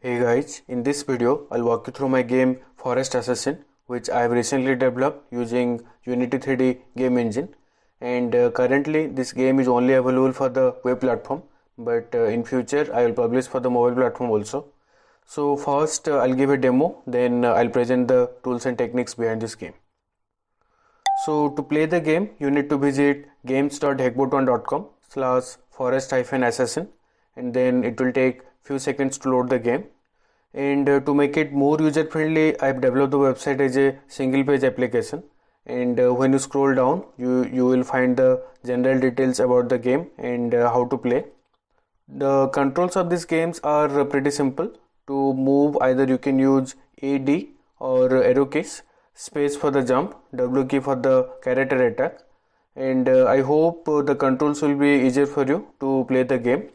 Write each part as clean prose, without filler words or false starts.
Hey guys, in this video I'll walk you through my game Forest Assassin, which I have recently developed using Unity 3D game engine. And currently this game is only available for the web platform, but in future I will publish for the mobile platform also. So first I'll give a demo, then I'll present the tools and techniques behind this game. So to play the game you need to visit games.hekbot1.com/forest-assassin, and then it will take few seconds to load the game. And to make it more user friendly, I've developed the website as a single page application. And when you scroll down, you will find the general details about the game and how to play. The controls of these games are pretty simple. To move, either you can use A, D or arrow keys, space for the jump, W key for the character attack. And I hope the controls will be easier for you to play the game.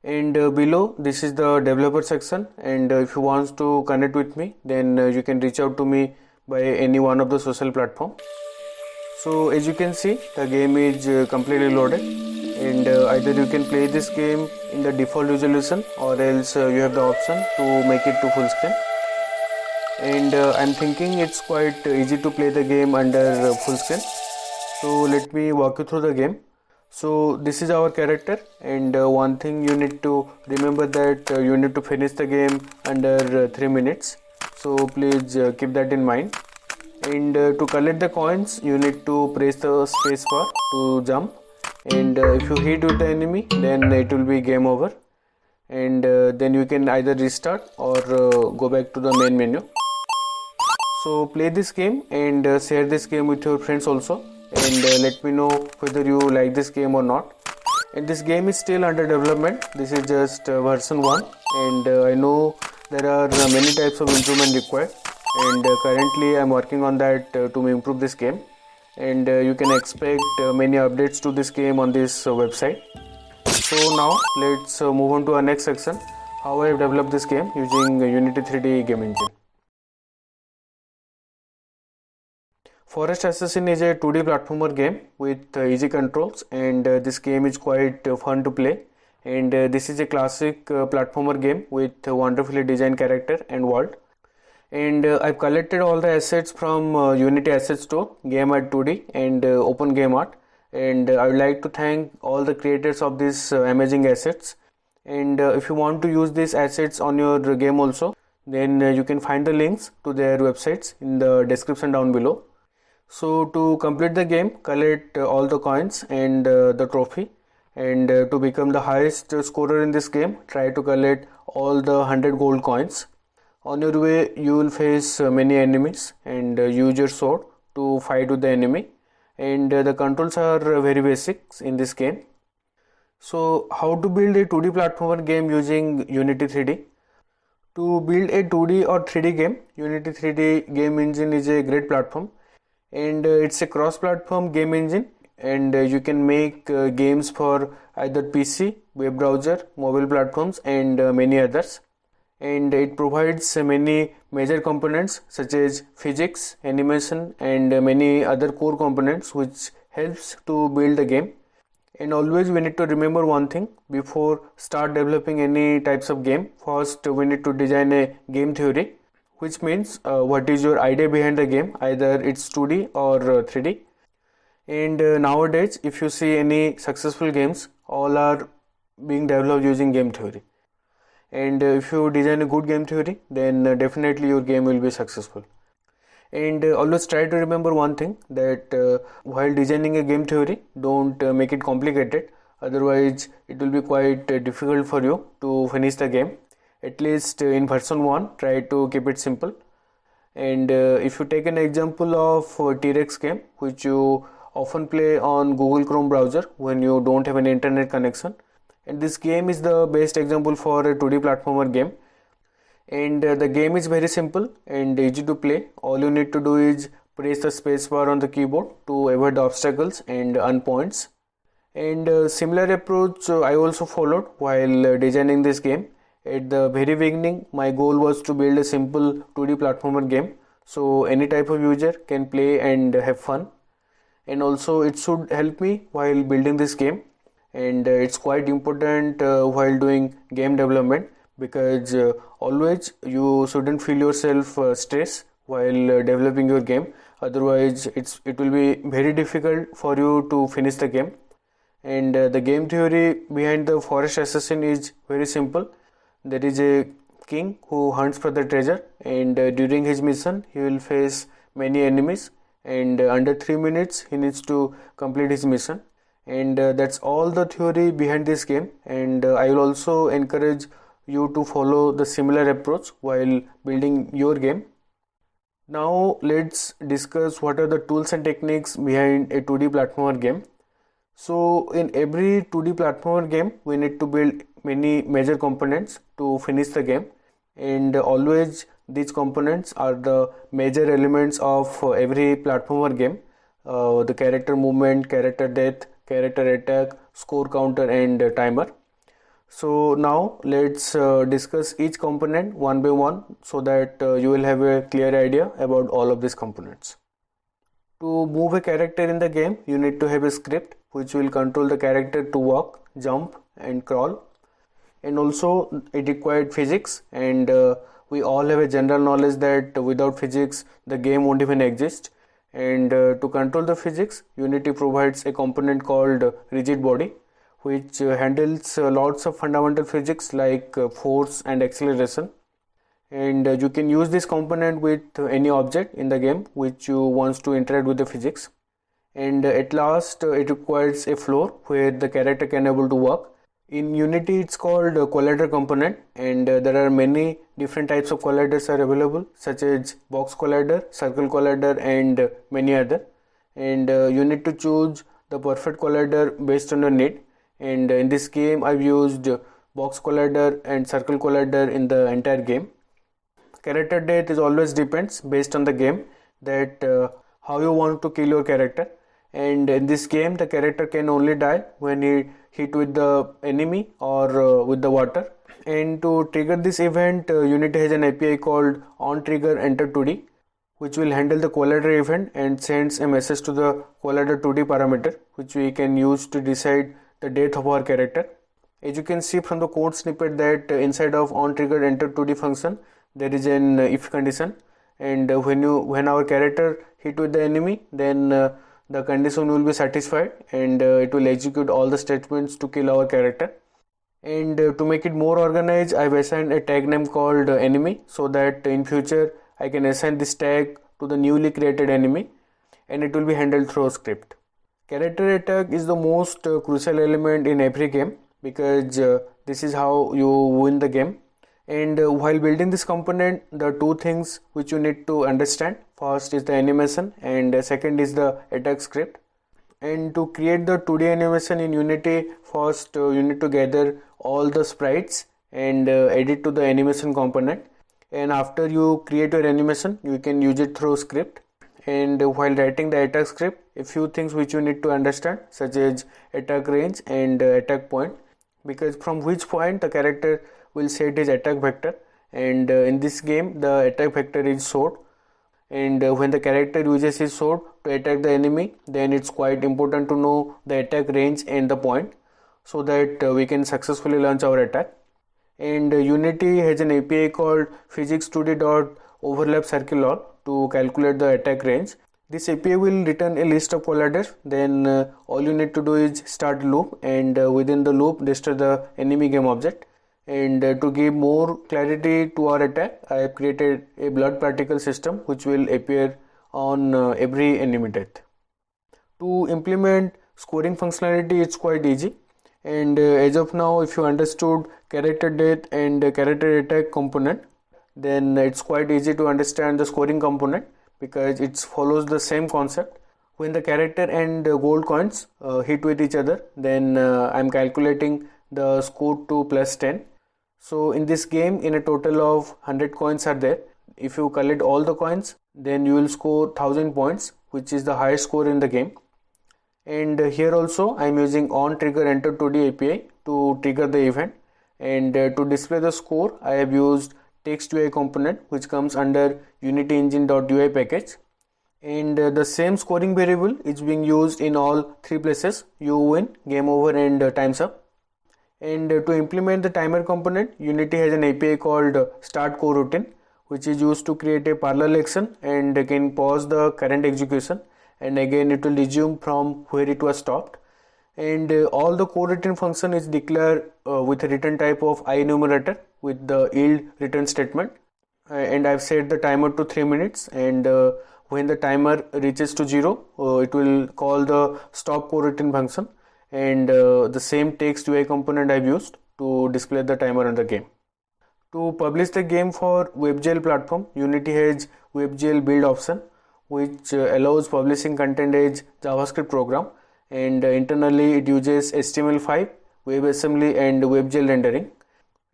And below this is the developer section, and if you want to connect with me, then you can reach out to me by any one of the social platform. So as you can see, the game is completely loaded, and either you can play this game in the default resolution, or else you have the option to make it to full screen. And I'm thinking it's quite easy to play the game under full screen. So let me walk you through the game. So this is our character, and one thing you need to remember that you need to finish the game under 3 minutes. So please keep that in mind. And to collect the coins you need to press the space bar to jump, and if you hit with the enemy then it will be game over, and then you can either restart or go back to the main menu. So play this game and share this game with your friends also, and let me know whether you like this game or not. And this game is still under development. This is just version 1, and I know there are many types of improvement required, and currently I'm working on that to improve this game, and you can expect many updates to this game on this website. So now let's move on to our next section, how I have developed this game using Unity 3D game engine. Forest Assassin is a 2D platformer game with easy controls, and this game is quite fun to play. And this is a classic platformer game with a wonderfully designed character and world. And I've collected all the assets from Unity Asset Store, GameArt 2D and Open GameArt. And I would like to thank all the creators of these amazing assets. And if you want to use these assets on your game also, then you can find the links to their websites in the description down below. So to complete the game, collect all the coins and the trophy, and to become the highest scorer in this game, try to collect all the 100 gold coins. On your way you will face many enemies, and use your sword to fight with the enemy, and the controls are very basic in this game. So how to build a 2D platformer game using Unity 3D? To build a 2D or 3D game, Unity 3D game engine is a great platform. And it's a cross-platform game engine, and you can make games for either PC, web browser, mobile platforms, and many others. And it provides many major components such as physics, animation, and many other core components which helps to build the game. And always we need to remember one thing: before start developing any types of game, first we need to design a game theory, which means what is your idea behind the game, either it's 2D or 3D. And nowadays if you see any successful games, all are being developed using game theory. And if you design a good game theory, then definitely your game will be successful. And always try to remember one thing, that while designing a game theory, don't make it complicated, otherwise it will be quite difficult for you to finish the game. At least in version 1, try to keep it simple. And if you take an example of T-Rex game, which you often play on Google Chrome browser when you don't have an internet connection, and this game is the best example for a 2D platformer game. And the game is very simple and easy to play. All you need to do is press the space bar on the keyboard to avoid the obstacles and earn points. And similar approach I also followed while designing this game. At the very beginning, my goal was to build a simple 2D platformer game, so any type of user can play and have fun. And also it should help me while building this game, and it's quite important while doing game development, because always you shouldn't feel yourself stress while developing your game. Otherwise it will be very difficult for you to finish the game. And the game theory behind the forest assassin is very simple. There is a king who hunts for the treasure, and during his mission he will face many enemies, and under 3 minutes he needs to complete his mission. And that's all the theory behind this game, and I will also encourage you to follow the similar approach while building your game. Now let's discuss what are the tools and techniques behind a 2D platformer game. So in every 2D platformer game we need to build many major components to finish the game, and always these components are the major elements of every platformer game. The character movement, character death, character attack, score counter, and timer. So now let's discuss each component one by one so that you will have a clear idea about all of these components. To move a character in the game, you need to have a script which will control the character to walk, jump, and crawl. And also it required physics, and we all have a general knowledge that without physics the game won't even exist. And to control the physics, Unity provides a component called rigid body, which handles lots of fundamental physics like force and acceleration. And you can use this component with any object in the game which you wants to interact with the physics. And at last it requires a floor where the character can able to walk. In Unity it's called a collider component, and there are many different types of colliders are available, such as box collider, circle collider, and many other. And you need to choose the perfect collider based on your need. And in this game I've used box collider and circle collider in the entire game. Character death is always depends based on the game that how you want to kill your character. And in this game the character can only die when he hit with the enemy or with the water. And to trigger this event, Unity has an API called onTriggerEnter2D, which will handle the collider event and sends a message to the collider2D parameter, which we can use to decide the death of our character. As you can see from the code snippet that inside of onTriggerEnter2D function there is an if condition, and when our character hit with the enemy, then the condition will be satisfied, and it will execute all the statements to kill our character. And to make it more organized, I've assigned a tag name called enemy, so that in future I can assign this tag to the newly created enemy, and it will be handled through a script. Character attack is the most crucial element in every game, because this is how you win the game. And while building this component, the two things which you need to understand, first is the animation, and second is the attack script. And to create the 2D animation in Unity, first you need to gather all the sprites and add it to the animation component. And after you create your animation, you can use it through script. And while writing the attack script, a few things which you need to understand, such as attack range and attack point, because from which point the character will set his attack vector. And in this game the attack vector is sword, and when the character uses his sword to attack the enemy, then it's quite important to know the attack range and the point, so that we can successfully launch our attack. And Unity has an API called physics2d.overlap_circle_all to calculate the attack range. This API will return a list of colliders. Then all you need to do is start a loop, and within the loop destroy the enemy game object. And to give more clarity to our attack, I have created a blood particle system which will appear on every enemy death. To implement scoring functionality, it's quite easy. And as of now, if you understood character death and character attack component, then it's quite easy to understand the scoring component, because it follows the same concept. When the character and gold coins hit with each other, then I'm calculating the score to +10. So in this game, in a total of 100 coins are there. If you collect all the coins, then you will score 1000 points, which is the highest score in the game. And here also I am using onTriggerEnter2D API to trigger the event. And to display the score, I have used TextUI component, which comes under UnityEngine.ui package. And the same scoring variable is being used in all three places: you win, game over, and times up. And to implement the timer component, Unity has an API called start coroutine, which is used to create a parallel action and can pause the current execution, and again it will resume from where it was stopped. And all the coroutine function is declared with a return type of enumerator with the yield return statement. And I've set the timer to 3 minutes, and when the timer reaches to 0, it will call the stop coroutine function, and the same text UI component I've used to display the timer on the game. To publish the game for WebGL platform, Unity has WebGL build option, which allows publishing content as JavaScript program, and internally it uses HTML5, WebAssembly and WebGL rendering.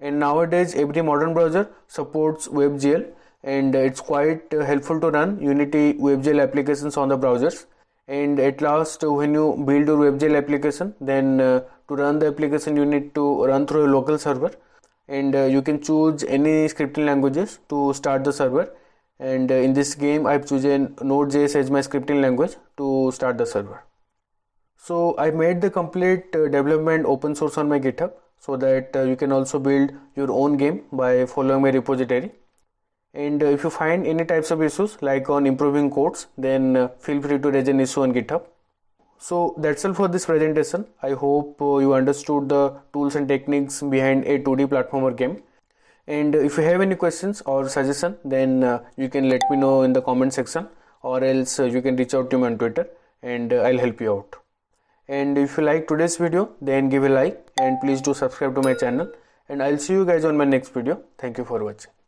And nowadays every modern browser supports WebGL, and it's quite helpful to run Unity WebGL applications on the browsers. And at last, when you build your WebGL application, then to run the application you need to run through a local server, and you can choose any scripting languages to start the server. And in this game I've chosen Node.js as my scripting language to start the server. So I made the complete development open source on my GitHub, so that you can also build your own game by following my repository. And if you find any types of issues like on improving codes, then feel free to raise an issue on GitHub. So that's all for this presentation. I hope you understood the tools and techniques behind a 2D platformer game. And if you have any questions or suggestion, then you can let me know in the comment section, or else you can reach out to me on Twitter, and I'll help you out. And if you like today's video, then give a like, and please do subscribe to my channel, and I'll see you guys on my next video. Thank you for watching.